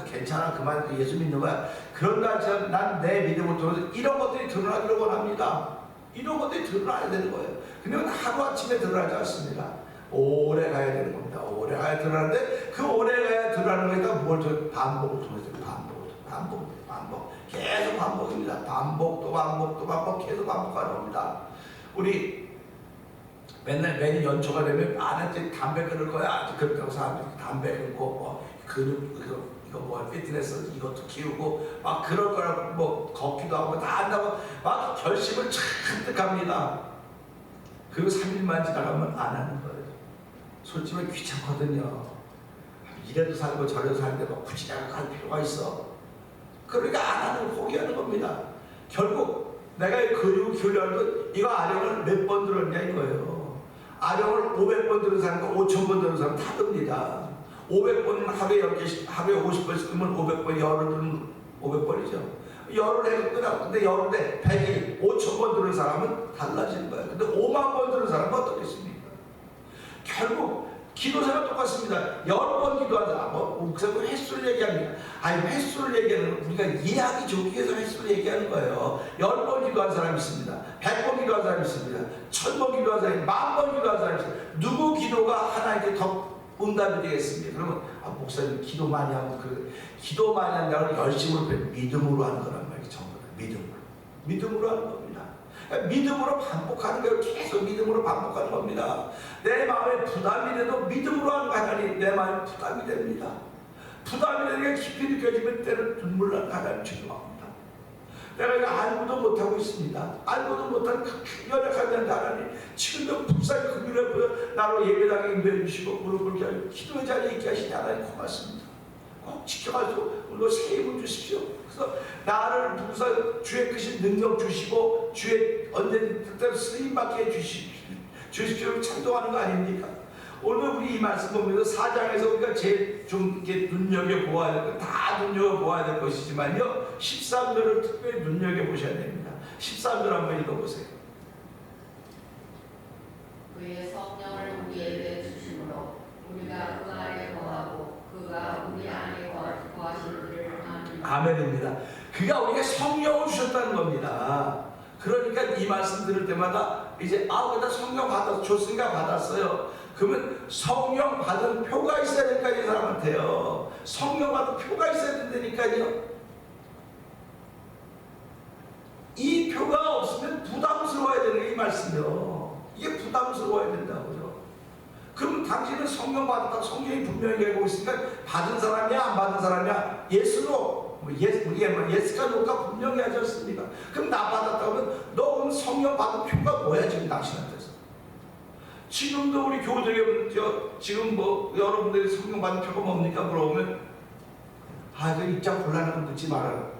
괜찮아 그만해 예수 믿는 거야. 그런다 하지만 난 내 믿음을 통해서 이런 것들이 드러나기를 원합니다. 이런 것들이 드러나야 되는 거예요. 근데 하루아침에 드러나지 않습니다. 오래 가야 되는 겁니다. 오래 가야 드러나는데 그 오래 가야 드러나는 거니까 뭘 반복을 통해서 반복 계속 반복입니다. 반복 계속 반복하는 겁니다. 우리 매년 연초가 되면 아내들이 담배 끊을 거야. 그렇다고 사람들이 담배 끊고 이거 피트니스 이것도 키우고 막 그럴 거라고 뭐 걷기도 하고 다 한다고 막 결심을 잔뜩 합니다. 그리고 3일만 지나가면 안 하는 거예요. 솔직히 귀찮거든요. 이래도 살고 저래도 사는데 뭐 굳이 내가 갈 필요가 있어. 그러니까 안 하는 포기하는 겁니다. 결국 내가 근육 키우려는 건 이거 아령을 몇 번 들었냐 이거예요. 아령을 500번 들은 사람과 5000번 들은 사람 다 듭니다. 500번은 하루에 10개씩, 하루에 50번씩 들으면 500번, 열흘 들으면 500번이죠. 열흘 해도 끝나고, 근데 열흘에 100일, 5000번 들은 사람은 달라지는 거예요. 근데 5만 번 들은 사람은 어떻겠습니까? 결국 기도사가 똑같습니다. 10번 기도하자. 목사님 횟수를 얘기합니다. 횟수를 얘기하는 건 우리가 이해하기 좋기 위해서 횟수를 얘기하는 거예요. 10번 기도한 사람이 있습니다. 100번 기도한 사람이 있습니다. 1000번 기도한 사람이 있습니다. 10,000번 기도한 사람이 있습니다. 누구 기도가 하나님께 더 응답이 되겠습니까? 그러면 목사님 기도 많이 하면 기도 많이 한다고 열심으로 믿음으로 하는 거란 말이에요. 전부 다 믿음으로 하는 겁니다. 그러니까 믿음으로 반복하는 거예요. 계속 믿음으로 반복하는 겁니다. 내 마음에 부담이 돼도 믿음으로 하는 거 하나님 내 마음에 부담이 됩니다. 부담이 되는 게 깊이 느껴지면 때는 눈물 나는 하나님 죄송합니다. 내가 이거 알고도 못하고 있습니다. 알고도 못한 연약한 하나님 지금도 불쌍히 금일에 보여 나로 예배당에 인도해 주시고 무릎 꿇게 하고 기도의 자리에 있게 하시니 하나님 고맙습니다. 꼭 지켜가지고 오늘 새 힘을 주십시오. 그래서 나를 부서 주의 크신 능력 주시고 주의 언제든 뜻대로 쓰임받게 주십시오. 찬송하는 거 아닙니까? 오늘 우리 이 말씀 보면서 4장에서 우리가 제일 좀 이렇게 눈여겨보아야 될 것, 다 눈여겨보아야 될 것이지만요 13절을 특별히 눈여겨보셔야 됩니다. 13절 한번 읽어보세요. 그의 성령을 우리에게 주심으로 우리가 그 안에 거하고 그가 우리 안에 거하시는 것을 아멘. 아멘입니다. 그가 우리가 성령 이 말씀 들을 때마다 이제 그다 성령 줬으니까 받았어요. 그러면 성령 받은 표가 있어야 되니까 이 사람한테요. 성령 받은 표가 있어야 된다니까요. 이 표가 없으면 부담스러워야 되는 게 이 말씀이요. 이게 부담스러워야 된다고요. 그럼 당신은 성령 받았다고 성경이 분명히 얘기하고 있으니까 받은 사람이야 안 받은 사람이야? 예스로 우리가 예스가 노가 분명히 하지 않습니까? 그럼 나 받았다고 하면 너 그럼 성령 받은 표가 뭐야 지금 당신한테서? 지금도 우리 교우들이 지금 뭐 여러분들이 성령 받은 표가 뭡니까? 물어보면 그 입장 곤란한 거 묻지 말아라.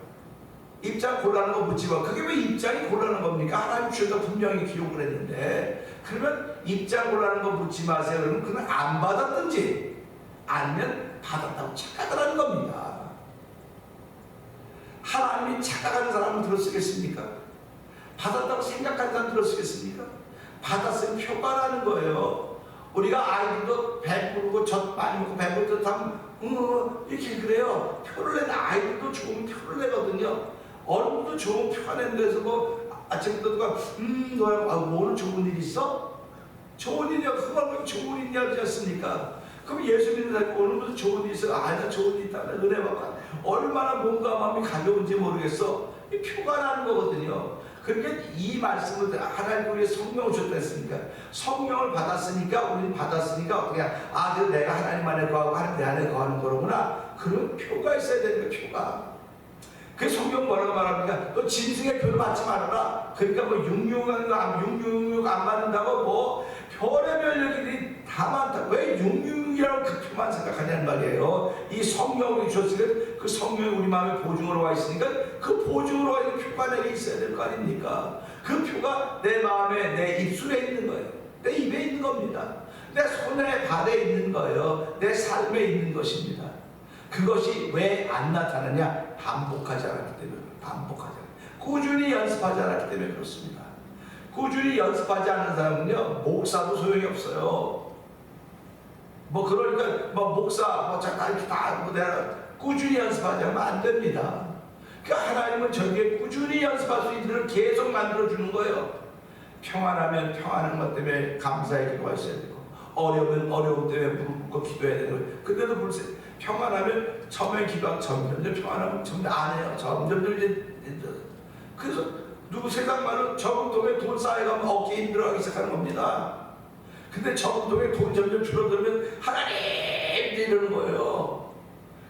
입장 곤란한 거 묻지 마. 그게 왜 입장이 곤란한 겁니까? 하나님 주셔서 분명히 기록을 했는데 그러면 입장 곤란한 거 묻지 마세요. 그러면 그는 안 받았든지 아니면 받았다고 착각하라는 겁니다. 하나님이 착각하는 사람은 들어쓰겠습니까? 받았다고 생각하는 사람 들어쓰겠습니까? 받았으면 표가라는 거예요. 우리가 아이들도 배부르고 젖 많이 먹고 배부를 듯 하면 이렇게 그래요. 표를 내는 아이들도 좋은 표를 내거든요. 어른도 좋은 표가 낸 데서 뭐 아침부터 누가 너야 오늘 좋은 일 있어? 좋은 일이야. 그걸 좋은 일이야 그러지 않습니까? 그럼 예수 믿는 사람이 오늘부터 좋은 일 있어. 나 좋은 일 있다. 은혜 받고 얼마나 몸과 마음이 가벼운지 모르겠어. 이 표가 나는 거거든요. 그러니까 이 말씀을 하나님 우리의 성령을 줬다 했으니까 성령을 받았으니까 우리는 받았으니까 어떻게 그래서 내가 하나님 안에 거하고 하나님 내 안에 거하는 거로구나. 그런 표가 있어야 되는 거야. 표가. 그 성경 뭐라고 말합니까? 너 짐승의 표를 받지 말아라. 그러니까 뭐 666 안 받는다고 뭐 별의별 얘기들이 다 많다. 왜 666이라고 그 표만 생각하냐는 말이에요. 이 성령이 주셨으니까 그 성령이 우리 마음에 보증으로 와 있으니까 그 보증으로 와 있는 표가 내게 있어야 될 거 아닙니까? 그 표가 내 마음에 내 입술에 있는 거예요. 내 입에 있는 겁니다. 내 손에 발에 있는 거예요. 내 삶에 있는 것입니다. 그것이 왜 안 나타나냐? 반복하지 않았기 때문에. 반복하지 않았기 때문에. 꾸준히 연습하지 않았기 때문에 그렇습니다. 꾸준히 연습하지 않는 사람은요 목사도 소용이 없어요. 뭐 그러니까 뭐 목사 뭐 잠깐 이렇게 다 내가 꾸준히 연습하지 않으면 안 됩니다. 그러니까 하나님은 저기에 꾸준히 연습할 수 있는 일을 계속 만들어 주는 거예요. 평안하면 평안한 것 때문에 감사의 기도가 있어야 되고 어려우면 어려움 때문에 무릎 꿇고 기도해야 되고 그때도 불쌍해. 평안하면 처음에 기도하고 점점 평안하면 점점 안 해요. 점점 이제 그래서 누구 세상 말로 저금통에 돈 쌓여가면 어깨에 힘들어하기 시작하는 겁니다. 근데 저금통에 돈 점점 줄어들면 하나님 이러는 거예요.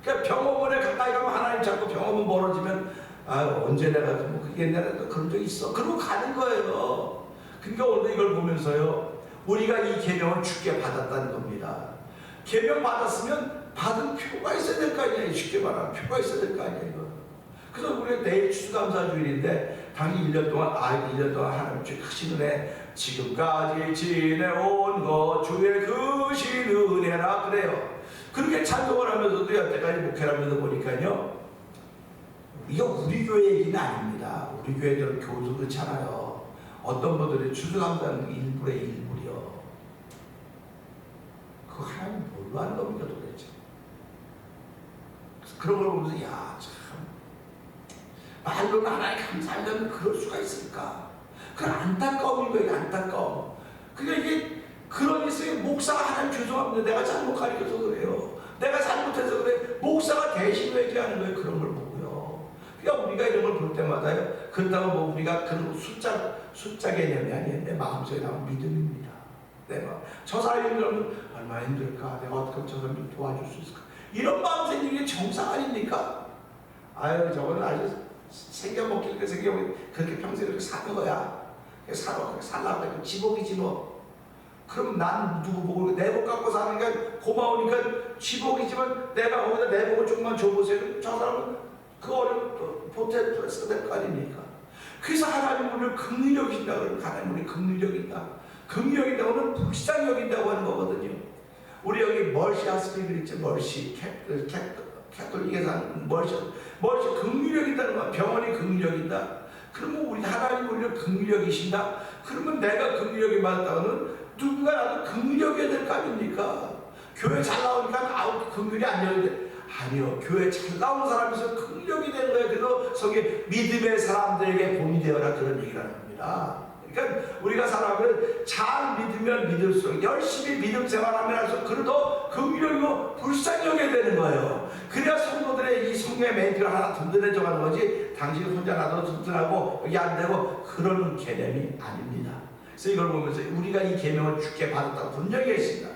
그러니까 병원에 가까이 가면 하나님 자꾸 병원은 멀어지면 언제 내가 뭐 옛날에도 그런 적 있어. 그러고 가는 거예요. 그러니까 오늘 이걸 보면서요 우리가 이 계명을 주께 받았다는 겁니다. 계명 받았으면 받은 표가 있어야 될 거 아니야. 쉽게 말하면 표가 있어야 될 거 아니야 이거. 그래서 우리가 내일 추수감사주일인데 당연히 1년 동안 1년 동안 하나님 주의 크신 은혜 지금까지 지내온 것 주의 크신 은혜라 그래요. 그렇게 찬송을 하면서도 여태까지 목회를 하면서 보니까요 이거 우리 교회 얘기는 아닙니다. 우리 교회들은 교회도 그렇잖아요. 어떤 분들이 추수감사는 일부의 일부요. 그거 하나님 뭘로 하는 겁니까 도대체. 그런 걸 보면서 참 말로는 하나님 감사하면 그럴 수가 있을까? 그건 안타까움인 거예요. 안타까움. 그러니까 이게 그런 있어요. 목사가 하나님 죄송합니다. 내가 잘못 가르쳐서 그래요. 내가 잘못해서 그래. 목사가 대신 회개하는 거예요. 그런 걸 보고요. 그러니까 우리가 이런 걸 볼 때마다요. 그렇다고 뭐 우리가 그 숫자 개념이 아니에요. 내 마음속에 나온 믿음입니다. 내 마음. 저 사람이 그러면 얼마나 힘들까? 내가 어떻게 저 사람 좀 도와줄 수 있을까? 이런 마음 생기는 게 정상 아닙니까? 저거는 아주 생겨먹기 그렇게 평생 그렇게 사는 거야. 살라고 해. 지복이지 뭐. 그럼 난 누구 보고 내 복 갖고 사니까 고마우니까 지복이지만 내가 거기다 내 복을 조금만 줘보세요. 저 사람은 그 어려움 보태서 될 거 아닙니까? 그래서 하나님 우리를 긍휼히 여긴다. 그러면 하나님 우리를 긍휼히 여긴다. 긍휼히 여긴다고는 불쌍히 여긴다고 하는 거거든요. 우리 여기 멀시 하스피들 있죠. 멀시 캐톨릭에서 하는 멀시 긍휼히 여긴다는 거야. 병원이 긍휼히 여긴다. 그러면 우리 하나님 우리를 긍휼히 여기신다. 그러면 내가 긍휼히 여김 받았다고는 누군가 나도 긍휼히 여겨야 될 거 아닙니까? 교회 잘 나오니까 긍휼이 안 여긴데 아니요. 교회 잘 나오는 사람에서 긍휼이 되는 거예요. 그래서 성경 믿음의 사람들에게 본이 되어라 그런 얘기를 하는 겁니다. 그러니까 우리가 사람을 잘 믿으면 믿을수록 열심히 믿음 생활하면 할수록 그래도 긍휼하고 불쌍히 여겨야 되는 거예요. 그래야 성도들의 이 성령의 멘트가 하나 든든해져 가는 거지, 당신 혼자 나도 든든하고 여기 안 되고 그러는 개념이 아닙니다. 그래서 이걸 보면서 우리가 이 계명을 주께 받았다고 분명히 했습니다.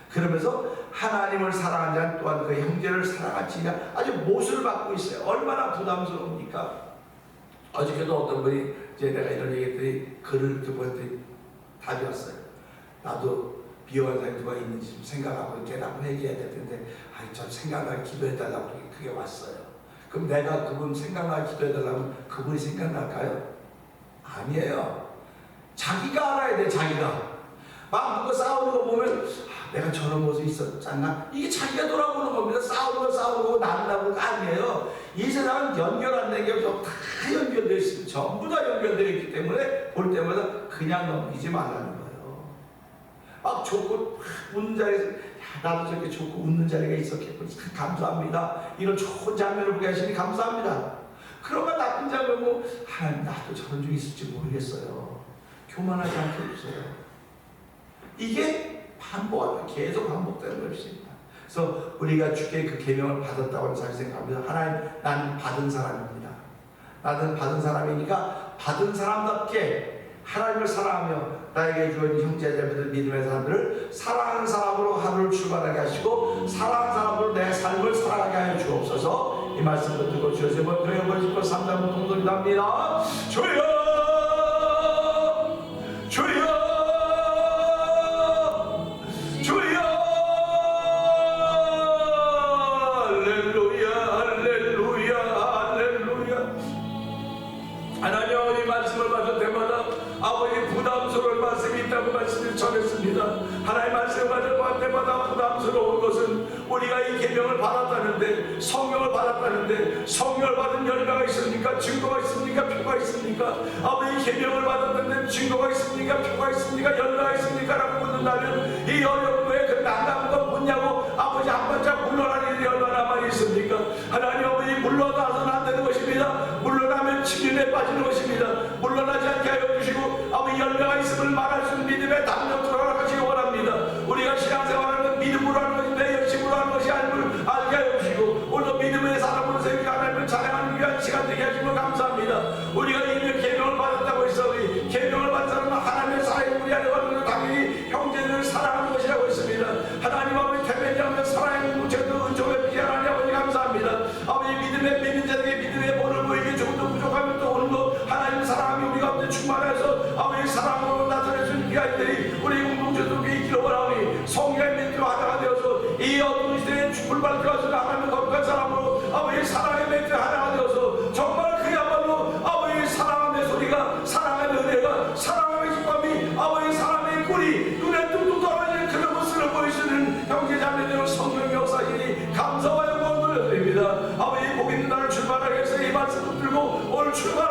그러면서 하나님을 사랑하는 자는 또한 그 형제를 사랑할지냐, 아주 못을 받고 있어요. 얼마나 부담스러웁니까? 어저께도 어떤 분이 이제 내가 이런 얘기했더니 글을 그분한테 답이 왔어요. 나도 비호한 사람이 누가 있는지 좀 생각하고 대답을 해줘야 될 텐데, 저 생각나게 기도해달라고 그게 왔어요. 그럼 내가 그분 생각나게 기도해달라면 그분이 생각날까요? 아니에요. 자기가 알아야 돼. 자기가 막 누가 싸우는 거 보면 내가 저런 모습이 있었지 않나? 이게 자기가 돌아보는 겁니다. 싸우는 거 난다는 거 아니에요. 이 세상은 연결 안 된 게 없어. 다 연결되어 있습니다. 전부 다 연결되어 있기 때문에 볼 때마다 그냥 넘기지 말라는 거예요. 막 좋고 웃는 자리에서 나도 저렇게 좋고 웃는 자리가 있었겠군. 감사합니다. 이런 좋은 장면을 보게 하시니 감사합니다. 그러면 나쁜 장면 뭐 나도 저런 적이 있을지 모르겠어요. 교만하지 않게 해주세요. 이게 계속 반복되는 것입니다. 그래서 우리가 주께 그 계명을 받았다고 하는 사실 생각합니다. 하나님, 나는 받은 사람입니다. 나는 받은 사람이니까 받은 사람답게 하나님을 사랑하며 나에게 주어진 형제자매들, 믿음의 사람들을 사랑하는 사람으로 하루를 출발하게 하시고 사랑하는 사람으로 내 삶을 살아가게 하여 주옵소서. 이 말씀을 듣고 주여서 그의 벌짓고 삼단을 통독합니다. 주여, 주여, 전했습니다. 하나님 말씀을 받을 때마다 부담스러운 것은 우리가 이 계명을 받았다는데, 성령을 받았다는데, 성령을 받은 열매가 있습니까? 증거가 있습니까? 표가 있습니까? 아버지, 이 계명을 받았다는데 증거가 있습니까? 표가 있습니까? 열매가 있습니까? 라고 묻는다면 이 어려운 왜 그 난감한 거 묻냐고 아버지 한 번짝 물러나는 일이 얼마나 많이 있습니까? 하나님 아버지, 물러나서는 안 되는 것입니다. 물러나면 침륜에 빠지는 것입니다. 물러나지 않게 하여 주시고 아버지, 열매가 있음을 말할 수 있는 믿음의 담력 들어가시기 원합니다. 우리가 신앙생활하는 믿음으로 하는 것인데 열심으로 하는 것이 아님을 알게 하여 주시고 오늘도 믿음의 사람으로 세우고 하나님을 찬양하는 위한 시간 되게 하시면 감사합니다. 우리가 이미 계명을 받았다고 했어. 우리 계명을 받은 사람은 하나님의 사랑이 우리 안에 가면 당연히 형제를 사랑하는 것이라고 했습니다. 하나님 아버지, 태면하면 사랑의 공동체도 은총에 피하나니 아버지 감사합니다. 아버지, 믿음의 믿는 자에게 믿음의 본을 보이기 조금도 부족하면 또 오늘도 하나님 사랑이 우리 가운데 충만해서 아버지 사랑으로 나타낼 수 있는 아이들이 우리 공동체도 있기를 원하오니 성령의 멘트로 하나가 되어서 이 어두운 시대에 불발 들어서 하나님의 거룩한 사람으로 아버지 사랑의 멘트 하나가 되어서 정말 그야말로 아버지 사랑의 소리가, 사랑의 은혜가, 사랑의 기쁨이, 아버지 사랑의 꿀이 눈에 뚝뚝 떨어지는 그런 모습을 보여주는 형제자매들의 성령 역사이니 감사와 영광을 돌려드립니다. 아버지, 복 있는 날을 출발하게 해서 이 말씀을 들고 오늘 출발